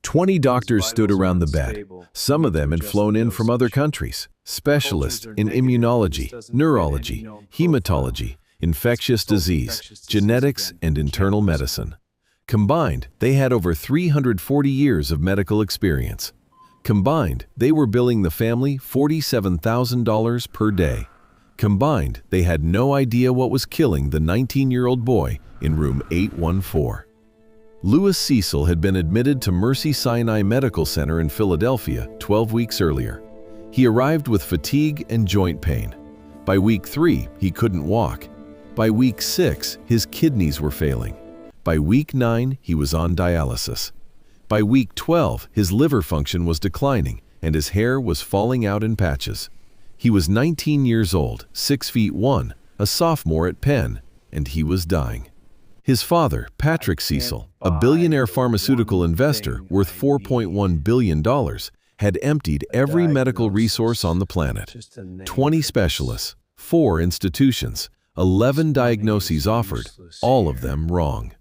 20 doctors stood around the bed. Some of them had flown in from other countries. Specialists in immunology, neurology, hematology, infectious disease, genetics, and internal medicine. Combined, they had over 340 years of medical experience. Combined, they were billing the family $47,000 per day. Combined, they had no idea what was killing the 19-year-old boy in room 814. Louis Cecil had been admitted to Mercy Sinai Medical Center in Philadelphia 12 weeks earlier. He arrived with fatigue and joint pain. By week 3, he couldn't walk. By week 6, his kidneys were failing. By week 9, he was on dialysis. By week 12, his liver function was declining and his hair was falling out in patches. He was 19 years old, 6 feet 1, a sophomore at Penn, and he was dying. His father, Patrick Cecil, a billionaire pharmaceutical investor worth $4.1 billion, had emptied every medical resource on the planet. 20 specialists, 4 institutions, 11 diagnoses offered, all of them wrong.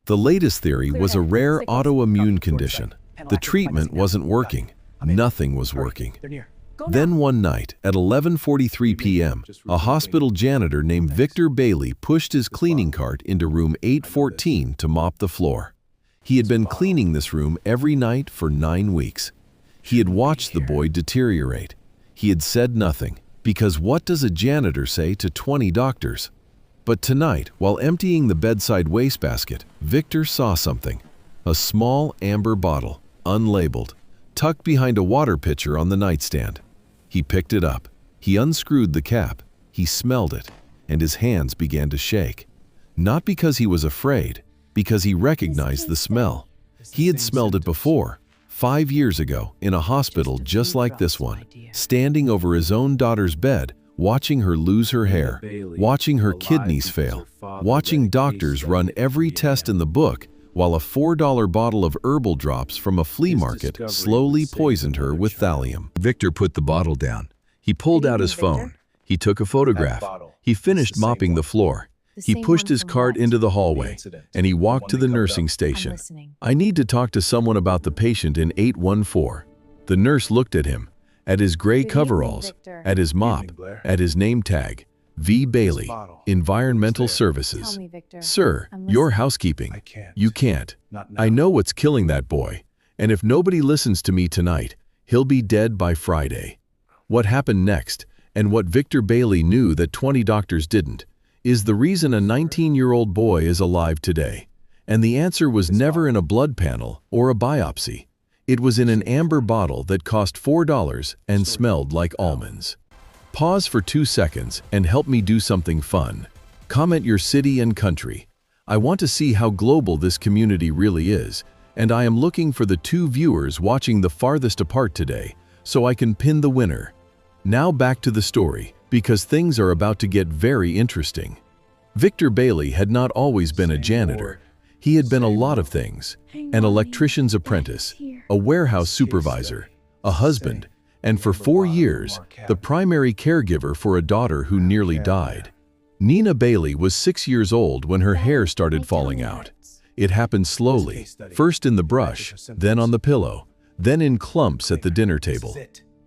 The latest theory was a rare autoimmune condition. The treatment wasn't working. Nothing was working. Then one night, at 11:43 p.m., a hospital janitor named Victor Bailey pushed his cleaning cart into room 814 to mop the floor. He had been cleaning this room every night for 9 weeks. He had watched the boy deteriorate. He had said nothing, because what does a janitor say to 20 doctors? But tonight, while emptying the bedside wastebasket, Victor saw something. A small amber bottle, unlabeled, tucked behind a water pitcher on the nightstand. He picked it up. He unscrewed the cap. He smelled it, and his hands began to shake. Not because he was afraid, because he recognized the smell. He had smelled it before, 5 years ago, in a hospital just like this one, standing over his own daughter's bed, watching her lose her hair, watching her kidneys fail, watching doctors run every test in the book, while a $4 bottle of herbal drops from a flea market slowly poisoned her with thallium. Victor put the bottle down. He pulled out his phone. He took a photograph. He finished mopping the floor. He pushed his cart into the hallway, and he walked to the nursing station. "I need to talk to someone about the patient in 814. The nurse looked at him, at his gray coveralls, at his mop, at his name tag. V. Bailey, Environmental Services. "Sir, your housekeeping. You can't. I know what's killing that boy, and if nobody listens to me tonight, he'll be dead by Friday." What happened next, and what Victor Bailey knew that 20 doctors didn't, is the reason a 19-year-old boy is alive today. And the answer was never in a blood panel or a biopsy. It was in an amber bottle that cost $4 and smelled like almonds. Pause for 2 seconds and help me do something fun. Comment your city and country. I want to see how global this community really is, and I am looking for the 2 viewers watching the farthest apart today, so I can pin the winner. Now back to the story, because things are about to get very interesting. Victor Bailey had not always been a janitor. He had been a lot of things: an electrician's apprentice, a warehouse supervisor, a husband, and for 4 years, the primary caregiver for a daughter who nearly died. Nina Bailey was 6 years old when her hair started falling out. It happened slowly, first in the brush, then on the pillow, then in clumps at the dinner table.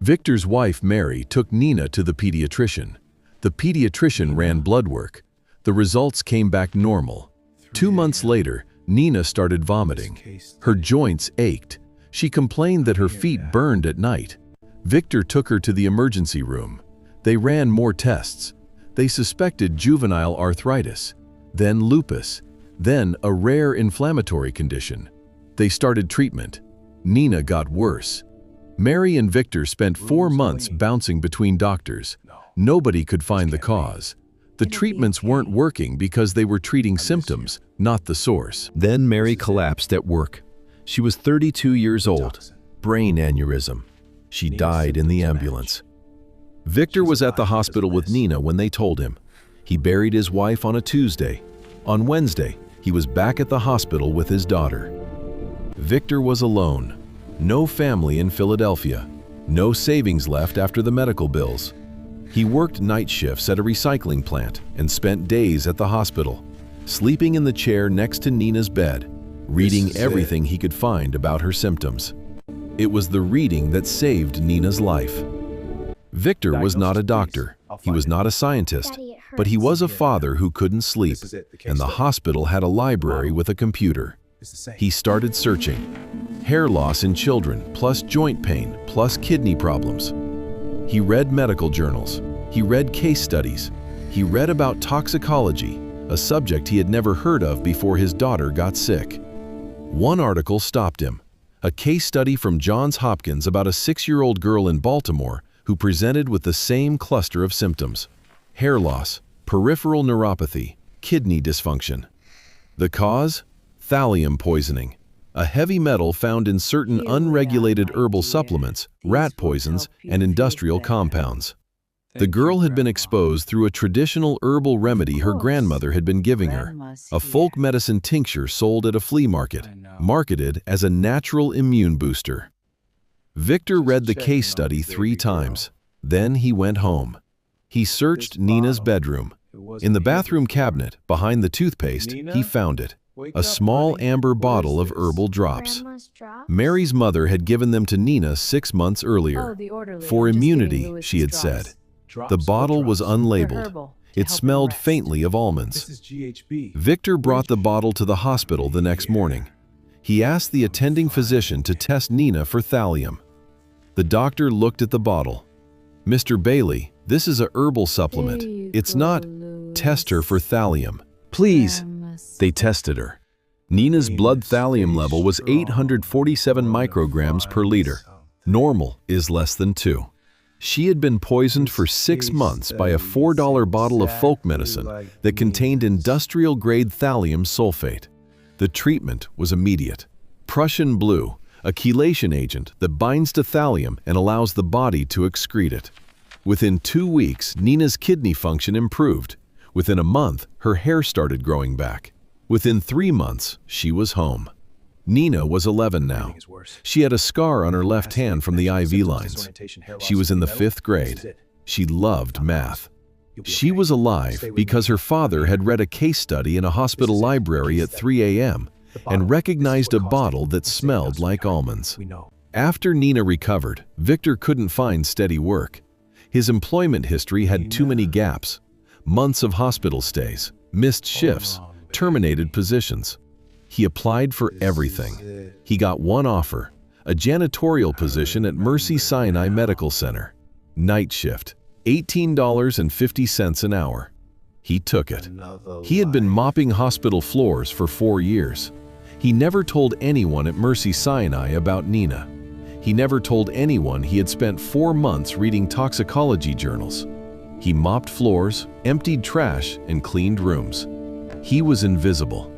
Victor's wife, Mary, took Nina to the pediatrician. The pediatrician ran blood work. The results came back normal. 2 months later, Nina started vomiting. Her joints ached. She complained that her feet burned at night. Victor took her to the emergency room. They ran more tests. They suspected juvenile arthritis, then lupus, then a rare inflammatory condition. They started treatment. Nina got worse. Mary and Victor spent 4 months bouncing between doctors. Nobody could find the cause. The treatments weren't working because they were treating symptoms, not the source. Then Mary collapsed at work. She was 32 years old. Brain aneurysm. She died in the ambulance. Victor was at the hospital with Nina when they told him. He buried his wife on a Tuesday. On Wednesday, he was back at the hospital with his daughter. Victor was alone. No family in Philadelphia. No savings left after the medical bills. He worked night shifts at a recycling plant and spent days at the hospital, sleeping in the chair next to Nina's bed. reading everything he could find about her symptoms. It was the reading that saved Nina's life. Victor was not a doctor, he was not a scientist, but he was a father who couldn't sleep, and the hospital had a library with a computer. He started searching. Hair loss in children, plus joint pain, plus kidney problems. He read medical journals. He read case studies. He read about toxicology, a subject he had never heard of before his daughter got sick. One article stopped him. A case study from Johns Hopkins about a 6-year-old girl in Baltimore who presented with the same cluster of symptoms: hair loss, peripheral neuropathy, kidney dysfunction. The cause? Thallium poisoning, a heavy metal found in certain unregulated herbal supplements, rat poisons, and industrial compounds. The girl had been exposed through a traditional herbal remedy her grandmother had been giving her, a folk medicine tincture sold at a flea market, marketed as a natural immune booster. Victor read the case study 3 times. Then he went home. He searched Nina's bedroom. In the bathroom cabinet, behind the toothpaste, he found it. A small amber bottle of herbal drops. Mary's mother had given them to Nina 6 months earlier. For immunity, she had said. The bottle was unlabeled. It smelled faintly of almonds. Victor brought the bottle to the hospital the next morning. He asked the attending physician to test Nina for thallium. The doctor looked at the bottle. "Mr. Bailey, this is a herbal supplement. It's not. Test her for thallium. Please." They tested her. Nina's blood thallium level was 847 micrograms per liter. Normal is less than 2. She had been poisoned for 6 months by a $4 bottle of folk medicine that contained industrial-grade thallium sulfate. The treatment was immediate. Prussian blue, a chelation agent that binds to thallium and allows the body to excrete it. Within 2 weeks, Nina's kidney function improved. Within a month, her hair started growing back. Within 3 months, she was home. Nina was 11 now. She had a scar on her left hand from the IV lines. She was in the 5th grade. She loved math. She was alive because her father had read a case study in a hospital library at 3 a.m. and recognized a bottle that smelled like almonds. After Nina recovered, Victor couldn't find steady work. His employment history had too many gaps. Months of hospital stays, missed shifts, terminated positions. He applied for everything. He got one offer, a janitorial position at Mercy Sinai Medical Center. Night shift, $18.50 an hour. He took it. He had been mopping hospital floors for 4 years. He never told anyone at Mercy Sinai about Nina. He never told anyone he had spent 4 months reading toxicology journals. He mopped floors, emptied trash, and cleaned rooms. He was invisible.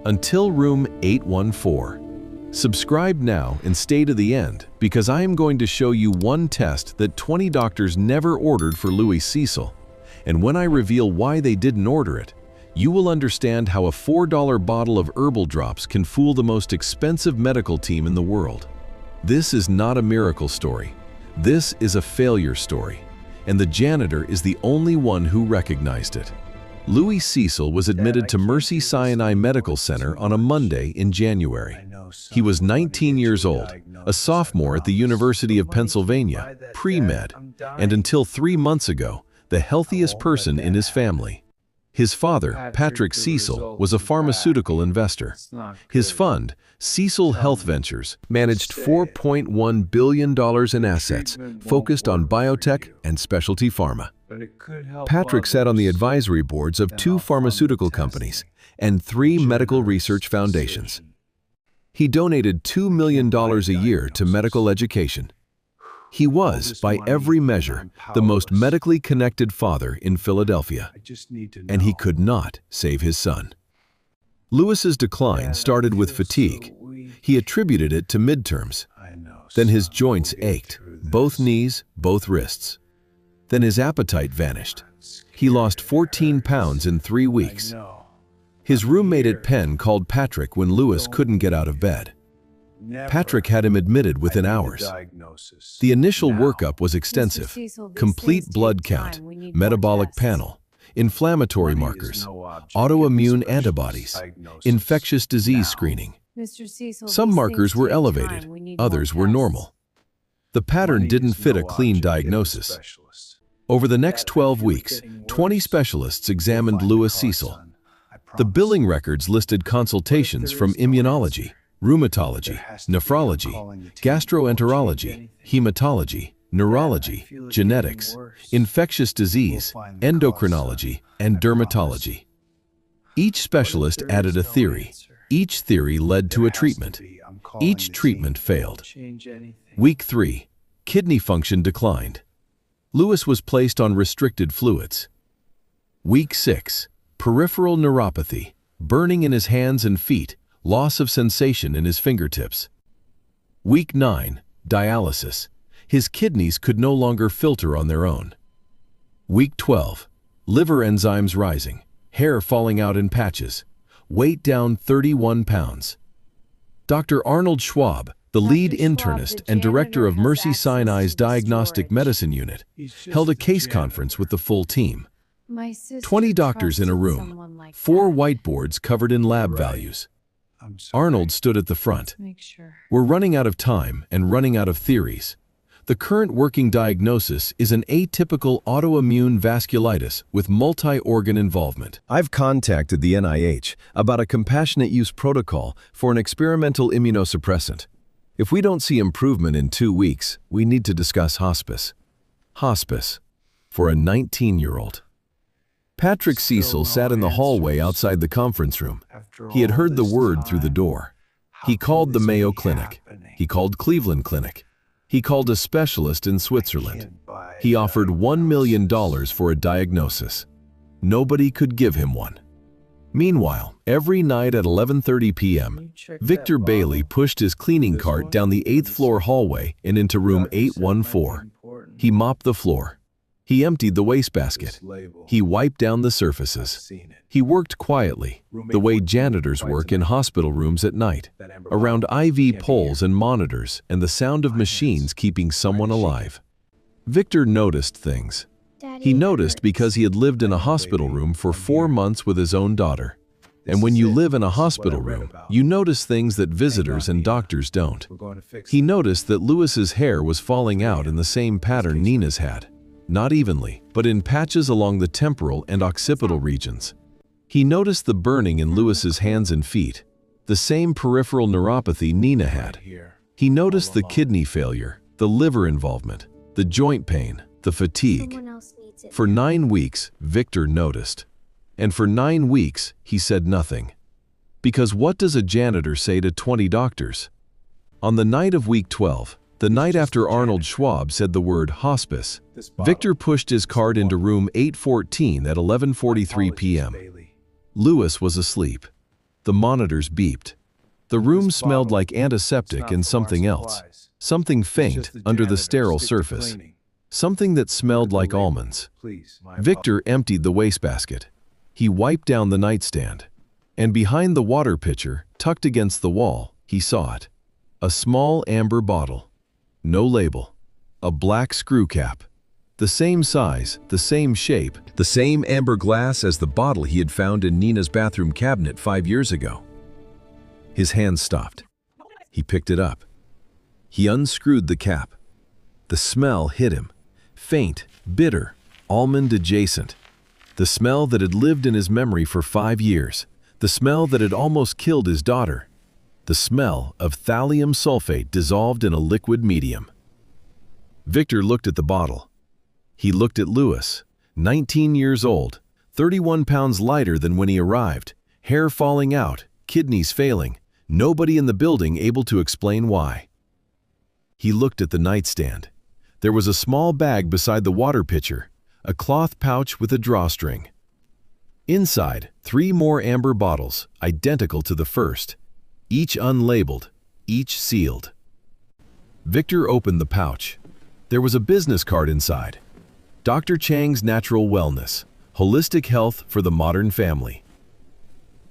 Until room 814. Subscribe now and stay to the end, because I am going to show you one test that 20 doctors never ordered for Louis Cecil. And when I reveal why they didn't order it, you will understand how a $4 bottle of herbal drops can fool the most expensive medical team in the world. This is not a miracle story. This is a failure story. And the janitor is the only one who recognized it. Louis Cecil was admitted to Mercy Sinai Medical Center on a Monday in January. He was 19 years old, a sophomore at the University of Pennsylvania, pre-med, and until 3 months ago, the healthiest person in his family. His father, Patrick Cecil, was a pharmaceutical investor. His fund, Cecil Health Ventures, managed $4.1 billion in assets focused on biotech and specialty pharma. Patrick sat on the advisory boards of 2 pharmaceutical companies and 3 medical research foundations. He donated $2 million a year to medical education. He was, by every measure, the most medically connected father in Philadelphia, and he could not save his son. Louis's decline started with fatigue. He attributed it to midterms. Then his joints ached, both knees, both wrists. Then his appetite vanished. He lost 14 pounds in 3 weeks. His roommate at Penn called Patrick when Louis couldn't get out of bed. Patrick had him admitted within hours. The initial workup was extensive: complete blood count, metabolic panel, inflammatory markers, autoimmune antibodies, infectious disease screening, Mr. Cecil, Some these markers things were take elevated, time. We need others more were tests. normal. The pattern didn't fit a clean diagnosis. Over the next 12 weeks, 20 specialists examined Louis Cecil. The billing records listed consultations from immunology, rheumatology, nephrology, gastroenterology, hematology, neurology, genetics, infectious disease, endocrinology, and dermatology. Each specialist added a theory. Each theory led to a treatment. Each treatment failed. Week 3, kidney function declined. Louis was placed on restricted fluids. Week 6, peripheral neuropathy, burning in his hands and feet, loss of sensation in his fingertips. Week 9, dialysis. His kidneys could no longer filter on their own. Week 12, liver enzymes rising, hair falling out in patches, weight down 31 pounds. Dr. Arnold Schwab, the lead internist and director of Mercy Sinai's Diagnostic Medicine Unit, held a case conference with the full team. 20 doctors in a room, 4 whiteboards covered in lab values. Arnold stood at the front. We're running out of time and running out of theories. The current working diagnosis is an atypical autoimmune vasculitis with multi-organ involvement. I've contacted the NIH about a compassionate use protocol for an experimental immunosuppressant. If we don't see improvement in 2 weeks, we need to discuss hospice. Hospice for a 19-year-old. Patrick Cecil sat in the hallway outside the conference room. He had heard the word through the door. He called the Mayo Clinic. He called Cleveland Clinic. He called a specialist in Switzerland. He offered $1 million for a diagnosis. Nobody could give him one. Meanwhile, every night at 11:30 p.m., Victor Bailey pushed his cleaning cart down the 8th floor hallway and into room 814. He mopped the floor. He emptied the wastebasket. He wiped down the surfaces. He worked quietly, the way janitors work in hospital rooms at night, around IV poles and monitors and the sound of machines keeping someone alive. Victor noticed things. He noticed because he had lived in a hospital room for 4 months with his own daughter. And when you live in a hospital room, you notice things that visitors and doctors don't. He noticed that Louis's hair was falling out in the same pattern Nina's had. Not evenly, but in patches along the temporal and occipital regions. He noticed the burning in Louis's hands and feet, the same peripheral neuropathy Nina had. He noticed the kidney failure, the liver involvement, the joint pain, the fatigue. For 9 weeks, Victor noticed. And for 9 weeks, he said nothing. Because what does a janitor say to 20 doctors? On the night of week 12, the night after Arnold Schwab said the word hospice, Victor pushed his cart into room 814 at 11:43 p.m. Louis was asleep. The monitors beeped. The room smelled like antiseptic and something else, something faint under the sterile surface, something that smelled like almonds. Victor emptied the wastebasket. He wiped down the nightstand. And behind the water pitcher, tucked against the wall, he saw it. A small amber bottle. No label. A black screw cap. The same size, the same shape, the same amber glass as the bottle he had found in Nina's bathroom cabinet 5 years ago. His hand stopped. He picked it up. He unscrewed the cap. The smell hit him. Faint, bitter, almond adjacent. The smell that had lived in his memory for 5 years. The smell that had almost killed his daughter. The smell of thallium sulfate dissolved in a liquid medium. Victor looked at the bottle. He looked at Louis, 19 years old, 31 pounds lighter than when he arrived, hair falling out, kidneys failing, nobody in the building able to explain why. He looked at the nightstand. There was a small bag beside the water pitcher, a cloth pouch with a drawstring. Inside, 3 more amber bottles, identical to the first, each unlabeled, each sealed. Victor opened the pouch. There was a business card inside. Dr. Chang's Natural Wellness, Holistic Health for the Modern Family.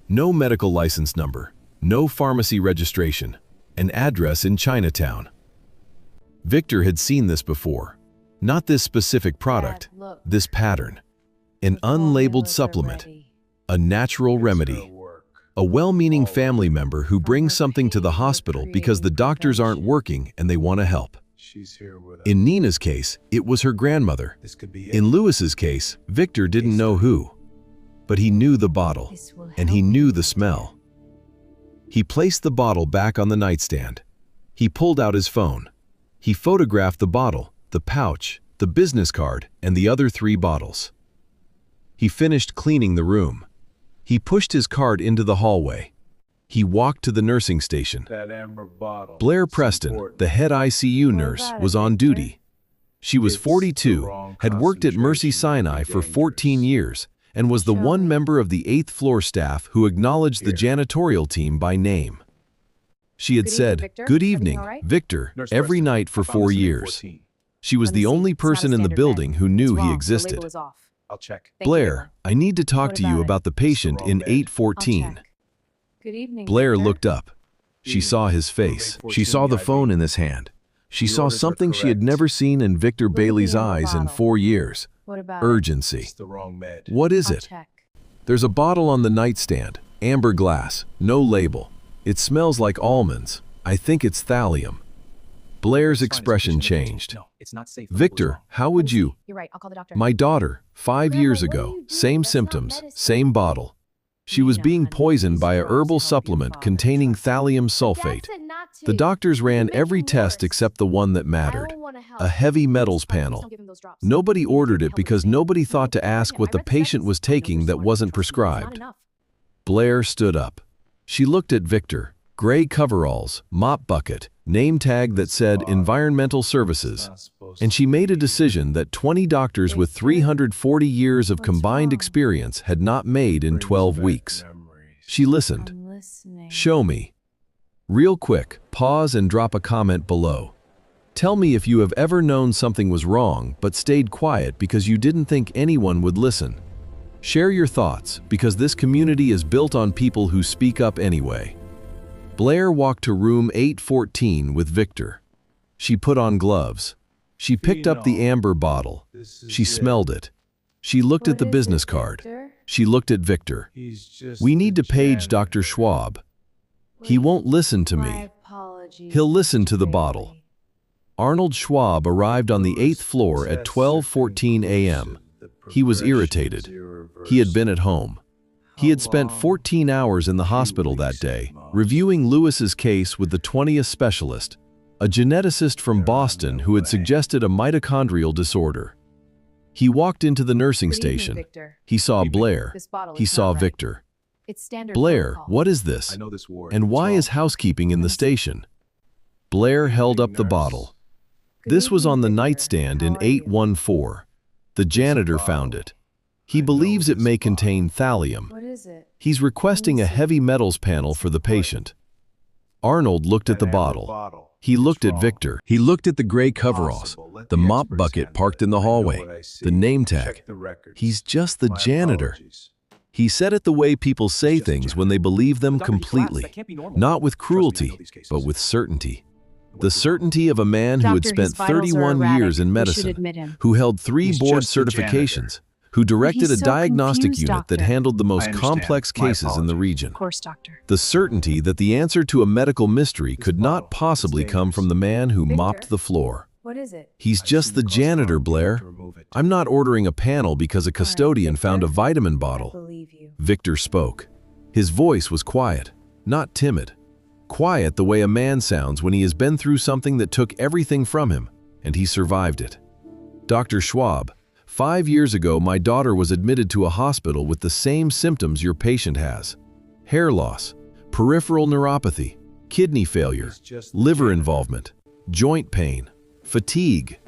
No medical license number, no pharmacy registration, an address in Chinatown. Victor had seen this before. Not this specific product, this pattern. An unlabeled supplement, a natural remedy. A well-meaning family member who brings something to the hospital because the doctors aren't working and they want to help. In Nina's case, it was her grandmother. In Louis's case, Victor didn't know who. But he knew the bottle, and he knew the smell. He placed the bottle back on the nightstand. He pulled out his phone. He photographed the bottle, the pouch, the business card, and the other 3 bottles. He finished cleaning the room. He pushed his cart into the hallway. He walked to the nursing station. Blair Preston, the head ICU nurse, was on duty. She was 42, had worked at Mercy Sinai for 14 years, and was the one member of the 8th floor staff who acknowledged the janitorial team by name. She had said, "Good evening, Victor," every night for 4 years. She was the only person in the building who knew he existed. "Blair, I need to talk to you about the patient in 814. Good evening, Blair Victor. looked up. She saw his face. She saw the phone in his hand. She saw something she had never seen in Victor Bailey's eyes in 4 years. What about Urgency. What is I'll it? check. There's a bottle on the nightstand, amber glass, no label. It smells like almonds. I think it's thallium. Blair's expression changed. "Victor, how would you?" You're right, I'll call the doctor. "My daughter, 5 years ago, same symptoms, same bottle. She was being poisoned by a herbal supplement containing thallium sulfate. The doctors ran every test except the one that mattered, a heavy metals panel. Nobody ordered it because nobody thought to ask what the patient was taking that wasn't prescribed." Blair stood up. She looked at Victor, gray coveralls, mop bucket, name tag that said Environmental Services, and she made a decision that 20 doctors with 340 years of combined experience had not made in 12 weeks. She listened. I'm listening. "Show me." Real quick, pause and drop a comment below. Tell me if you have ever known something was wrong but stayed quiet because you didn't think anyone would listen. Share your thoughts, because this community is built on people who speak up anyway. Blair walked to room 814 with Victor. She put on gloves. She picked up the amber bottle. She smelled it. She looked at the business card. She looked at Victor. "We need to page Dr. Schwab. He won't listen to me. He'll listen to the bottle." Arnold Schwab arrived on the 8th floor at 12:14 a.m. He was irritated. He had been at home. He had spent 14 hours in the hospital that day, reviewing Louis's case with the 20th specialist, a geneticist from Boston who had suggested a mitochondrial disorder. He walked into the nursing station. He saw Blair. He saw Victor. "Blair, what is this? And why is housekeeping in the station?" Blair held up the bottle. "This was on the nightstand in 814. The janitor found it. He believes it may contain thallium. What is it? He's requesting a heavy metals panel for the patient." Arnold looked at the bottle. He looked at Victor. He looked at the gray coveralls, the mop bucket parked in the hallway, the name tag. He's just the janitor. He said it the way people say things when they believe them completely, not with cruelty, but with certainty. The certainty of a man who had spent 31 years in medicine, who held 3 board certifications, who directed a diagnostic unit that handled the most complex cases in the region. Of course, doctor. The certainty that the answer to a medical mystery could not possibly come from the man who mopped the floor. What is it? "He's just the janitor, Blair. I'm not ordering a panel because a custodian found a vitamin I bottle." believe you. Victor spoke. His voice was quiet, not timid. Quiet the way a man sounds when he has been through something that took everything from him, and he survived it. "Dr. Schwab, 5 years ago my daughter was admitted to a hospital with the same symptoms your patient has. Hair loss, peripheral neuropathy, kidney failure, liver involvement, joint pain, fatigue.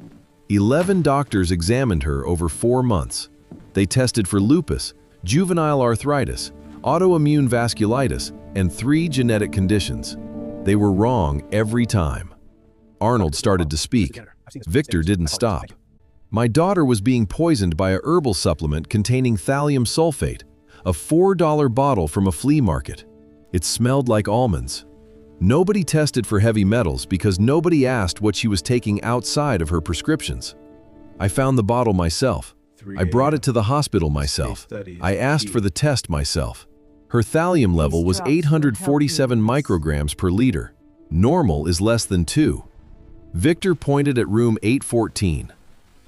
11 doctors examined her over 4 months. They tested for lupus, juvenile arthritis, autoimmune vasculitis, and 3 genetic conditions. They were wrong every time." Arnold started to speak. Victor didn't stop. "My daughter was being poisoned by a herbal supplement containing thallium sulfate, a $4 bottle from a flea market. It smelled like almonds. Nobody tested for heavy metals because nobody asked what she was taking outside of her prescriptions. I found the bottle myself. I brought it to the hospital myself. I asked for the test myself. Her thallium level was 847 micrograms per liter. Normal is less than 2. Victor pointed at room 814.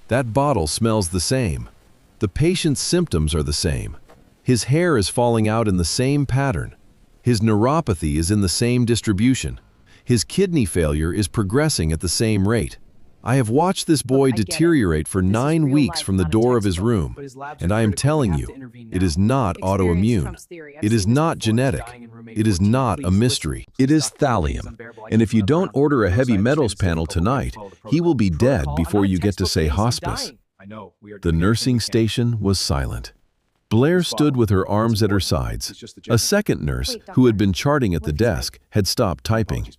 That bottle smells the same. The patient's symptoms are the same. His hair is falling out in the same pattern. His neuropathy is in the same distribution. His kidney failure is progressing at the same rate. I have watched this boy deteriorate for 9 weeks from the door of his room, and I am telling you, it is not autoimmune. It is not genetic. It is not a mystery. It is thallium. And if you don't order a heavy metals panel tonight, he will be dead before you get to say hospice. The nursing station was silent. Blair stood with her arms at her sides. A second nurse, who had been charting at the desk, had stopped typing.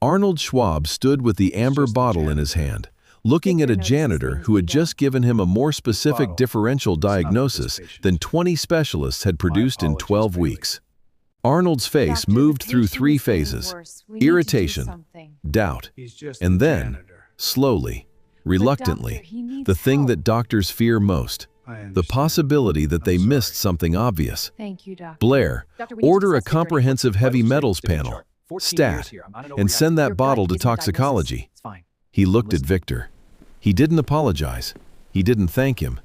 Arnold Schwab stood with the amber bottle in his hand, looking at a janitor who had just given him a more specific differential diagnosis than 20 specialists had produced in 12 weeks. Arnold's face moved through 3 phases: irritation, doubt, and then, slowly, reluctantly, the thing that doctors fear most: the possibility that they missed something obvious. Blair, order a comprehensive heavy metals panel, stat, and send that bottle to toxicology. He looked at Victor. He didn't apologize. He didn't thank him.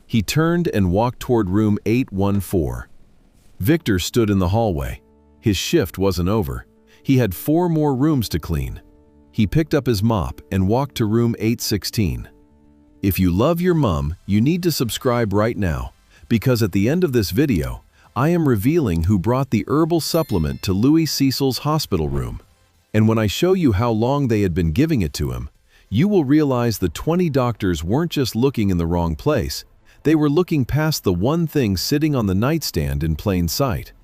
He turned and walked toward room 814. Victor stood in the hallway. His shift wasn't over. He had 4 more rooms to clean. He picked up his mop and walked to room 816. If you love your mom, you need to subscribe right now, because at the end of this video, I am revealing who brought the herbal supplement to Louis Cecil's hospital room. And when I show you how long they had been giving it to him, you will realize the 20 doctors weren't just looking in the wrong place. They were looking past the one thing sitting on the nightstand in plain sight.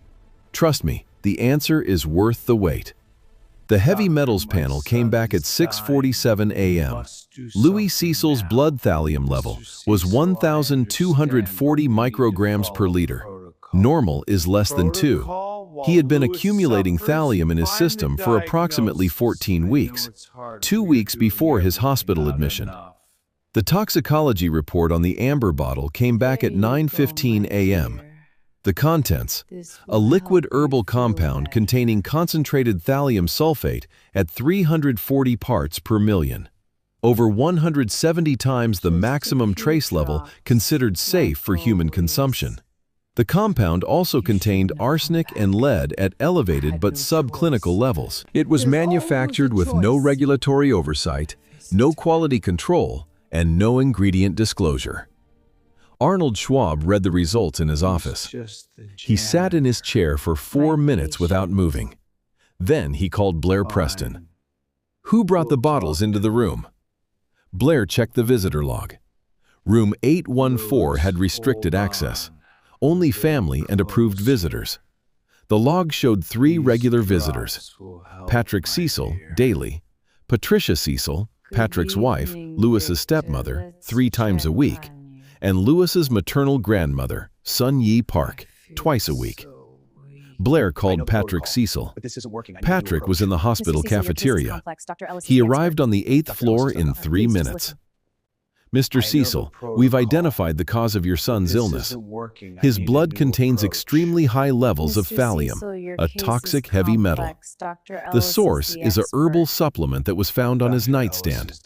Trust me, the answer is worth the wait. The heavy metals panel came back at 6:47 a.m. Louis Cecil's blood thallium level was 1,240 micrograms per liter. Normal is less than 2. He had been accumulating thallium in his system for approximately 14 weeks, 2 weeks before his hospital admission. The toxicology report on the amber bottle came back at 9:15 a.m. The contents: a liquid herbal compound containing concentrated thallium sulfate at 340 parts per million, over 170 times the maximum trace level considered safe for human consumption. The compound also contained arsenic and lead at elevated but subclinical levels. It was manufactured with no regulatory oversight, no quality control, and no ingredient disclosure. Arnold Schwab read the results in his office. He sat in his chair for 4 minutes without moving. Then he called Blair Preston. Who brought the bottles into the room? Blair checked the visitor log. Room 814 had restricted access. Only family and approved visitors. The log showed 3 regular visitors: Patrick Cecil, daily; Patricia Cecil, Patrick's wife, Louis's stepmother, 3 times a week; and Louis's maternal grandmother, Sun Yi Park, twice a week. Blair called Patrick Cecil. Patrick was in the hospital cafeteria. He arrived on the 8th floor in 3 minutes. Mr. Cecil, we've identified the cause of your son's illness. His blood contains extremely high levels of thallium, a toxic heavy metal. The source is a herbal supplement that was found on his nightstand.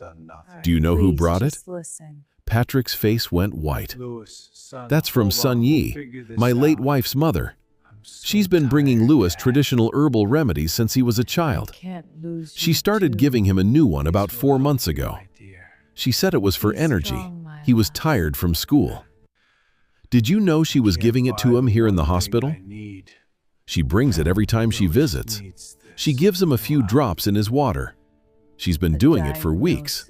Do you know who brought it? Patrick's face went white. That's from Sun Yi, my late wife's mother. She's been bringing Louis traditional herbal remedies since he was a child. She started giving him a new one about 4 months ago. She said it was for energy. He was tired from school. Did you know she was giving it to him here in the hospital? She brings it every time she visits. She gives him a few drops in his water. She's been doing it for weeks.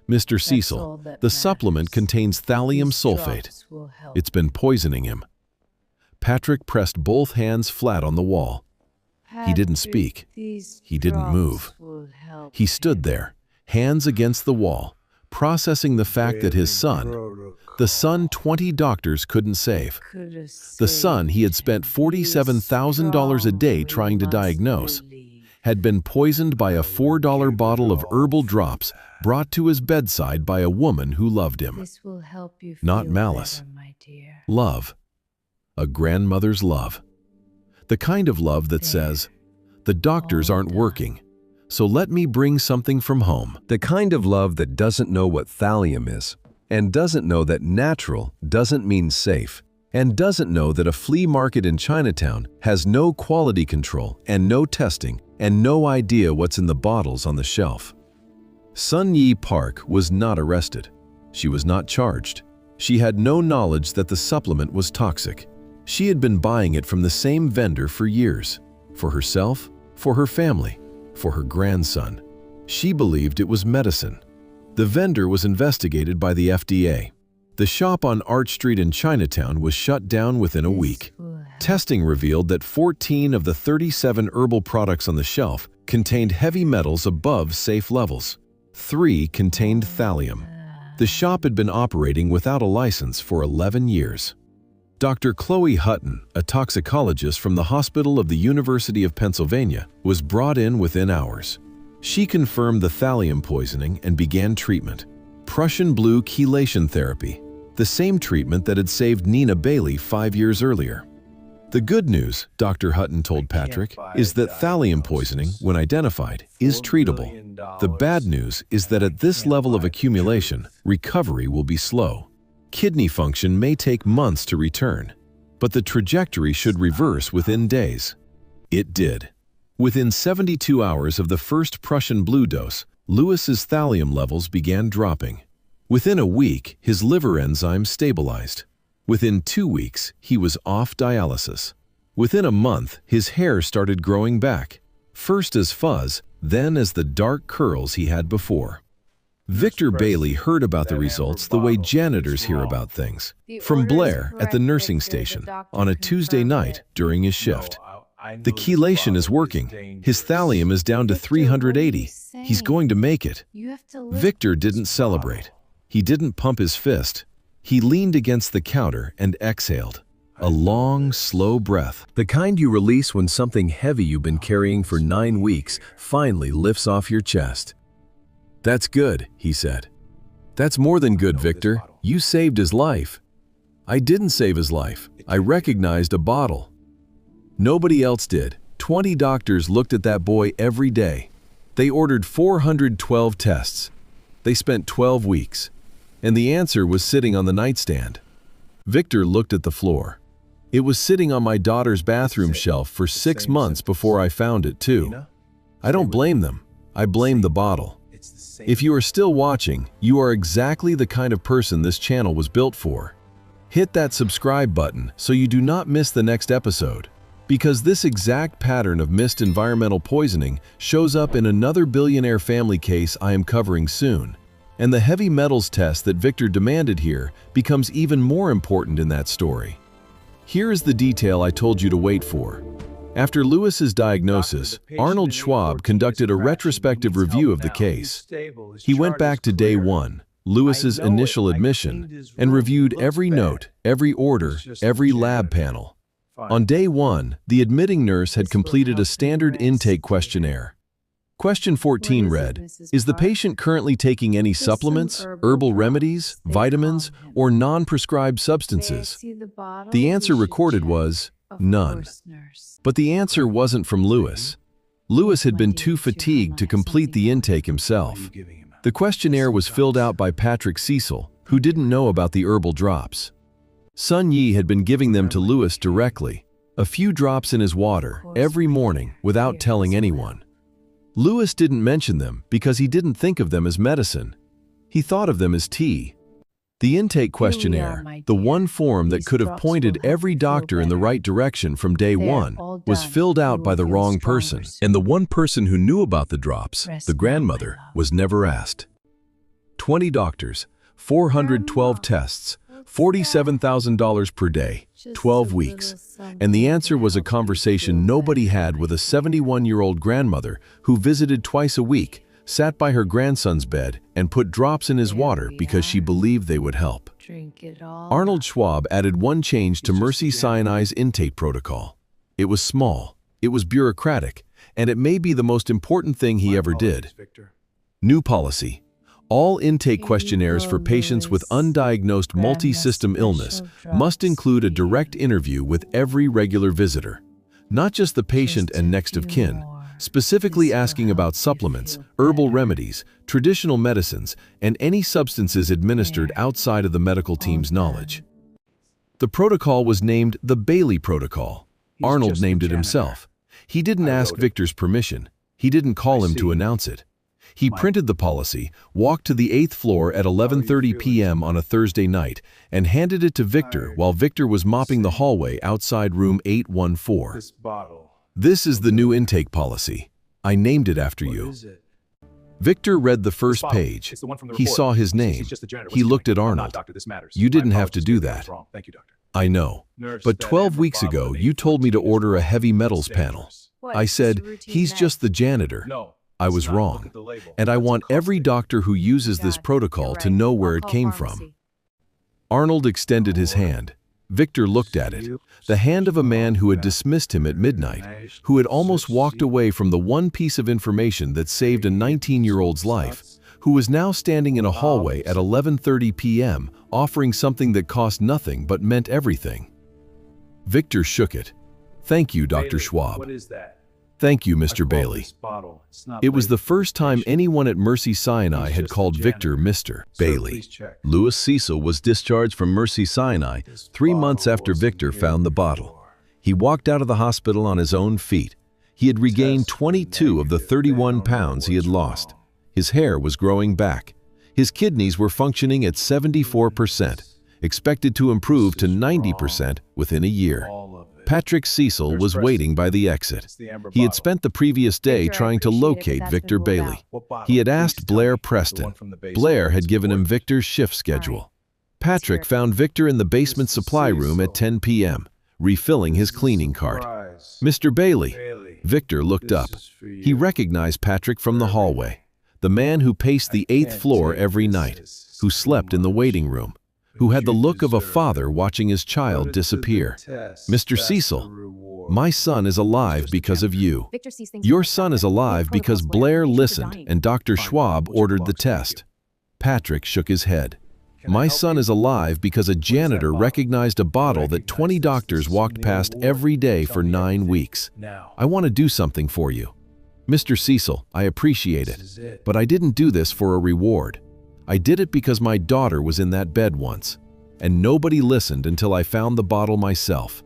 Mr. Cecil, the supplement contains thallium sulfate. It's been poisoning him. Patrick pressed both hands flat on the wall. He didn't speak. He didn't move. He stood there, hands against the wall, processing the fact that his son, the son 20 doctors couldn't save, the son he had spent $47,000 a day trying to diagnose, had been poisoned by a $4 bottle of herbal drops brought to his bedside by a woman who loved him. Not malice. Love. A grandmother's love. The kind of love that says, "The doctors aren't working, so let me bring something from home." The kind of love that doesn't know what thallium is, and doesn't know that natural doesn't mean safe, and doesn't know that a flea market in Chinatown has no quality control and no testing and no idea what's in the bottles on the shelf. Sun Yi Park was not arrested. She was not charged. She had no knowledge that the supplement was toxic. She had been buying it from the same vendor for years, for herself, for her family, for her grandson. She believed it was medicine. The vendor was investigated by the FDA. The shop on Arch Street in Chinatown was shut down within a week. Testing revealed that 14 of the 37 herbal products on the shelf contained heavy metals above safe levels. 3 contained thallium. The shop had been operating without a license for 11 years. Dr. Chloe Hutton, a toxicologist from the Hospital of the University of Pennsylvania, was brought in within hours. She confirmed the thallium poisoning and began treatment. Prussian blue chelation therapy, the same treatment that had saved Nina Bailey 5 years earlier. The good news, Dr. Hutton told Patrick, is that thallium poisoning, when identified, is treatable. The bad news is that at this level of accumulation, recovery will be slow. Kidney function may take months to return, but the trajectory should reverse within days. It did. Within 72 hours of the first Prussian blue dose, Lewis's thallium levels began dropping. Within a week, his liver enzymes stabilized. Within 2 weeks, he was off dialysis. Within a month, his hair started growing back, first as fuzz, then as the dark curls he had before. Victor Bailey heard about the results the way janitors hear about things, from Blair at the nursing station on a Tuesday night during his shift. The chelation is working. His thallium is down to 380. He's going to make it. Victor didn't celebrate. He didn't pump his fist. He leaned against the counter and exhaled. A long, slow breath. The kind you release when something heavy you've been carrying for 9 weeks finally lifts off your chest. "That's good," he said. "That's more than good, Victor. You saved his life." "I didn't save his life. I recognized a bottle." Nobody else did. 20 doctors looked at that boy every day. They ordered 412 tests. They spent 12 weeks. And the answer was sitting on the nightstand. Victor looked at the floor. "It was sitting on my daughter's bathroom shelf for 6 months before I found it, too." I don't blame them. I blame the bottle. If you are still watching, you are exactly the kind of person this channel was built for. Hit that subscribe button so you do not miss the next episode, because this exact pattern of missed environmental poisoning shows up in another billionaire family case I am covering soon. And the heavy metals test that Victor demanded here becomes even more important in that story. Here is the detail I told you to wait for. After Lewis's diagnosis, Arnold Schwab conducted a retrospective review of the case. He went back to day 1, Lewis's initial admission, and reviewed every note, every order, every lab panel. On day 1, the admitting nurse had completed a standard intake questionnaire. Question 14 read, "Is the patient currently taking any supplements, herbal remedies, vitamins, or non-prescribed substances?" The answer recorded was, "None." But the answer wasn't from Lewis. Lewis had been too fatigued to complete the intake himself. The questionnaire was filled out by Patrick Cecil, who didn't know about the herbal drops. Sun Yi had been giving them to Lewis directly, a few drops in his water, every morning, without telling anyone. Lewis didn't mention them because he didn't think of them as medicine. He thought of them as tea. The intake questionnaire, the one form that could have pointed every doctor in the right direction from day 1, was filled out by the wrong person. And the one person who knew about the drops, the grandmother, was never asked. 20 doctors, 412 tests, $47,000 per day, 12 weeks. And the answer was a conversation nobody had with a 71-year-old grandmother who visited twice a week, sat by her grandson's bed, and put drops in his water because she believed they would help. Arnold Schwab added one change to Mercy Sinai's intake protocol. It was small, it was bureaucratic, and it may be the most important thing he ever did. New policy. All intake questionnaires for patients with undiagnosed multi-system illness must include a direct interview with every regular visitor. not just the patient and next of kin, specifically asking about supplements, herbal remedies, traditional medicines, and any substances administered outside of the medical team's knowledge. The protocol was named the Bailey Protocol. Arnold named it himself. He didn't ask Victor's permission. He didn't call him to announce it. He printed the policy, walked to the 8th floor at 11:30 p.m. on a Thursday night, and handed it to Victor while Victor was mopping the hallway outside room 814. This is the new intake policy. I named it after you. Victor read the first page. He saw his name. He looked at Arnold. You didn't have to do that. I know. But 12 weeks ago, you told me to order a heavy metals panel. I said, he's just the janitor. I was wrong. And I want every doctor who uses this protocol to know where it came from. Arnold extended his hand. Victor looked at it. The hand of a man who had dismissed him at midnight, who had almost walked away from the one piece of information that saved a 19-year-old's life, who was now standing in a hallway at 11:30 p.m., offering something that cost nothing but meant everything. Victor shook it. Thank you, Dr. Schwab. Thank you, Mr. Bailey. It was the first time anyone at Mercy Sinai had called Victor Mr. Bailey. Louis Cecil was discharged from Mercy Sinai 3 months after Victor found the bottle. He walked out of the hospital on his own feet. He had regained 22 of the 31 pounds he had lost. His hair was growing back. His kidneys were functioning at 74%, expected to improve to 90% within a year. Patrick Cecil was waiting by the exit. He had spent the previous day trying to locate Victor Bailey. He had asked Blair Preston. Blair had given him Victor's shift schedule. Patrick found Victor in the basement supply room at 10 p.m., refilling his cleaning cart. Mr. Bailey. Victor looked up. He recognized Patrick from the hallway, the man who paced the 8th floor every night, who slept in the waiting room, who had the look of a father watching his child disappear. Mr. Cecil, my son is alive because of you. Your son is alive because Blair listened and Dr. Schwab ordered the test. Patrick shook his head. My son is alive because a janitor recognized a bottle that 20 doctors walked past every day for 9 weeks. I want to do something for you. Mr. Cecil, I appreciate it, but I didn't do this for a reward. I did it because my daughter was in that bed once, and nobody listened until I found the bottle myself.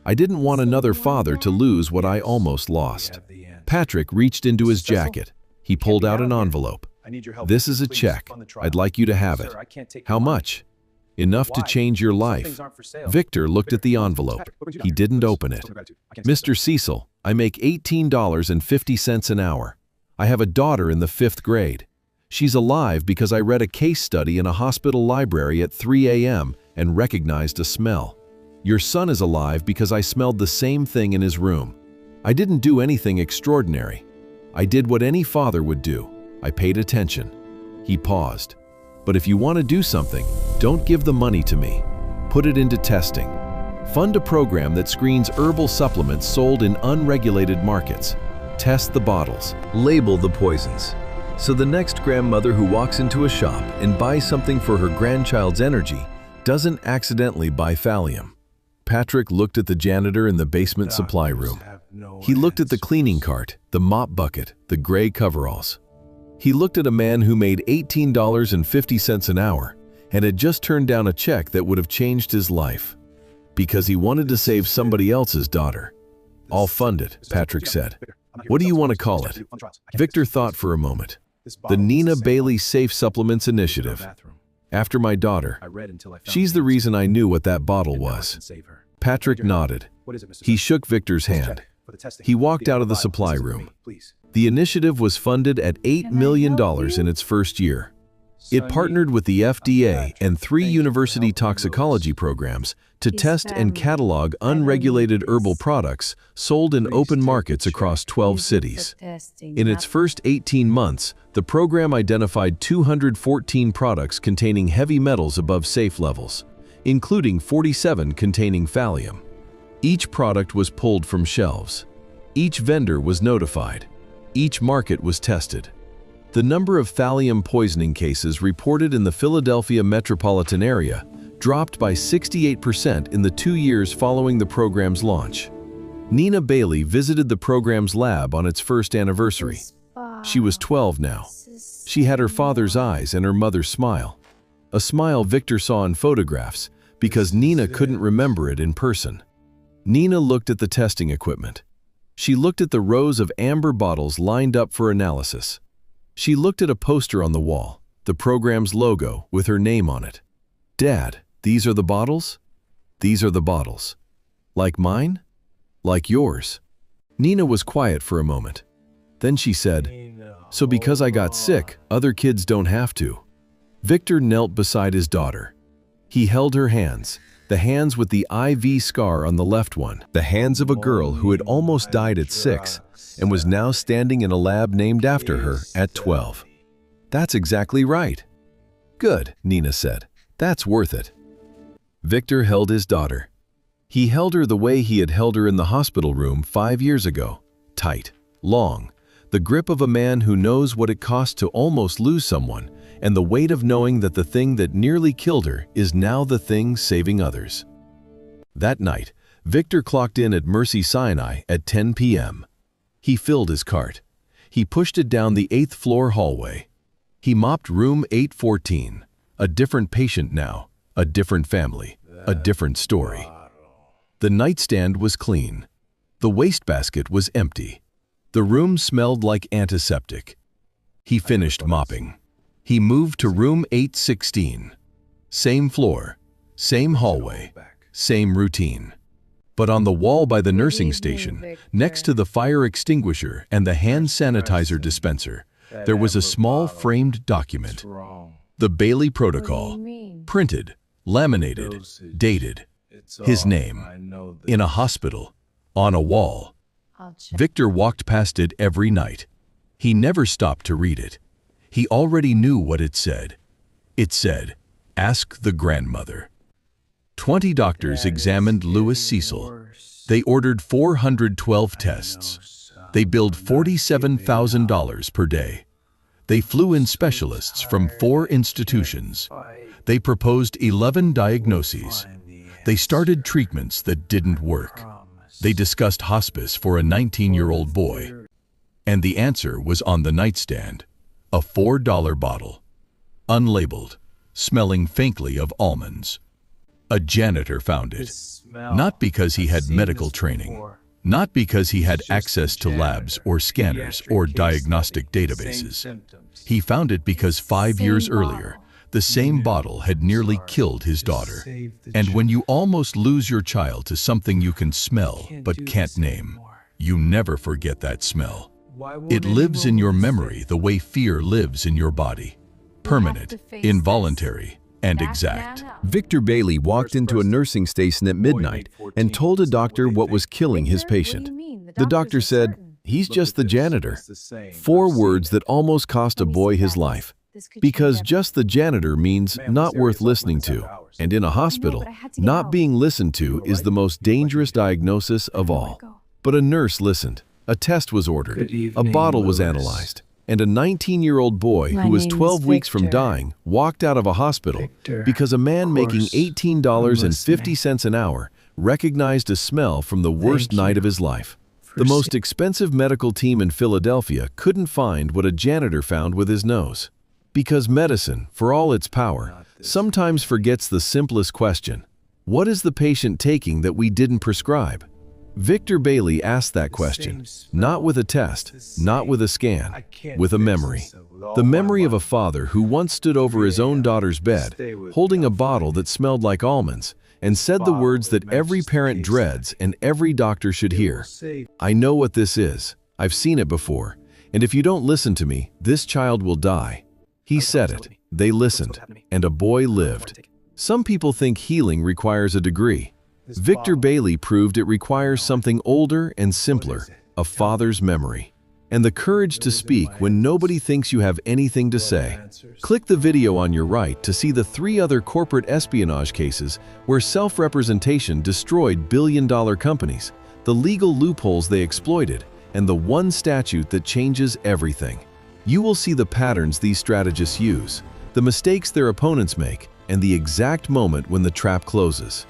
I didn't want another father to lose what I almost lost. Patrick reached into his jacket. He pulled out an envelope. This is a check. I'd like you to have it. How much? Enough to change your life. Victor looked at the envelope. He didn't open it. Mr. Cecil, I make $18.50 an hour. I have a daughter in the 5th grade. She's alive because I read a case study in a hospital library at 3 a.m. and recognized a smell. Your son is alive because I smelled the same thing in his room. I didn't do anything extraordinary. I did what any father would do. I paid attention. He paused. But if you want to do something, don't give the money to me. Put it into testing. Fund a program that screens herbal supplements sold in unregulated markets. Test the bottles. Label the poisons. So the next grandmother who walks into a shop and buys something for her grandchild's energy doesn't accidentally buy thallium. Patrick looked at the janitor in the basement supply room. He looked at the cleaning cart, the mop bucket, the gray coveralls. He looked at a man who made $18.50 an hour and had just turned down a check that would have changed his life because he wanted to save somebody else's daughter. I'll fund it, Patrick said. What do you want to call it? Victor thought for a moment. The Nina Bailey Safe Supplements Initiative. After my daughter. She's the reason I knew what that bottle was. Patrick nodded. He shook Victor's hand. He walked out of the supply room. The initiative was funded at $8 million in its first year. It partnered with the FDA and 3 university toxicology programs to test and catalog unregulated herbal products sold in open markets across 12 cities. In its first 18 months, the program identified 214 products containing heavy metals above safe levels, including 47 containing thallium. Each product was pulled from shelves. Each vendor was notified. Each market was tested. The number of thallium poisoning cases reported in the Philadelphia metropolitan area dropped by 68% in the 2 years following the program's launch. Nina Bailey visited the program's lab on its first anniversary. She was 12 now. She had her father's eyes and her mother's smile. A smile Victor saw in photographs because Nina couldn't remember it in person. Nina looked at the testing equipment. She looked at the rows of amber bottles lined up for analysis. She looked at a poster on the wall, the program's logo with her name on it. "Dad, these are the bottles? These are the bottles. Like mine? Like yours?" Nina was quiet for a moment. Then she said, "So because I got sick, other kids don't have to." Victor knelt beside his daughter. He held her hands, the hands with the IV scar on the left one, the hands of a girl who had almost died at 6 and was now standing in a lab named after her at 12. "That's exactly right." "Good," Nina said. "That's worth it." Victor held his daughter. He held her the way he had held her in the hospital room 5 years ago, tight, long, the grip of a man who knows what it costs to almost lose someone, and the weight of knowing that the thing that nearly killed her is now the thing saving others. That night, Victor clocked in at Mercy Sinai at 10 p.m. He filled his cart. He pushed it down the 8th floor hallway. He mopped room 814, a different patient now, a different family, a different story. The nightstand was clean. The wastebasket was empty. The room smelled like antiseptic. He finished mopping. He moved to room 816. Same floor, same hallway, same routine. But on the wall by the nursing station, next to the fire extinguisher and the hand sanitizer dispenser, there was a small framed document. The Bailey Protocol, printed, laminated, dated. His name, in a hospital, on a wall. Victor walked past it every night. He never stopped to read it. He already knew what it said. It said, "Ask the grandmother." 20 doctors examined Louis Cecil. They ordered 412 tests. They billed $47,000 per day. They flew in specialists from 4 institutions. They proposed 11 diagnoses. They started treatments that didn't work. They discussed hospice for a 19-year-old boy. And the answer was on the nightstand, a $4 bottle, unlabeled, smelling faintly of almonds. A janitor found it, not because he had medical training, not because he had access to labs or scanners or diagnostic databases. He found it because 5 years earlier, the same bottle had nearly killed his daughter. And when you almost lose your child to something you can smell but can't name, you never forget that smell. It lives in your memory the way fear lives in your body. Permanent, involuntary, and exact. Victor Bailey walked into a nursing station at midnight and told a doctor what was killing his patient. The doctor said, "He's just the janitor." 4 words that almost cost a boy his life. Because just the janitor means not worth listening to. And in a hospital, not being listened to is the most dangerous diagnosis of all. But a nurse listened. A test was ordered. A bottle was analyzed. And a 19-year-old boy who was 12 weeks from dying walked out of a hospital because a man making $18.50 an hour recognized a smell from the worst night of his life. The most expensive medical team in Philadelphia couldn't find what a janitor found with his nose. Because medicine, for all its power, sometimes forgets the simplest question. What is the patient taking that we didn't prescribe? Victor Bailey asked that question, not with a test, not with a scan, with a memory. The memory of a father who once stood over his own daughter's bed, holding a bottle that smelled like almonds, and said the words that every parent dreads and every doctor should hear. "I know what this is. I've seen it before. And if you don't listen to me, this child will die." He said it. They listened. And a boy lived. Some people think healing requires a degree. Victor Bailey proved it requires something older and simpler, a father's memory. And the courage to speak when nobody thinks you have anything to say. Click the video on your right to see the 3 other corporate espionage cases where self-representation destroyed billion-dollar companies, the legal loopholes they exploited, and the one statute that changes everything. You will see the patterns these strategists use, the mistakes their opponents make, and the exact moment when the trap closes.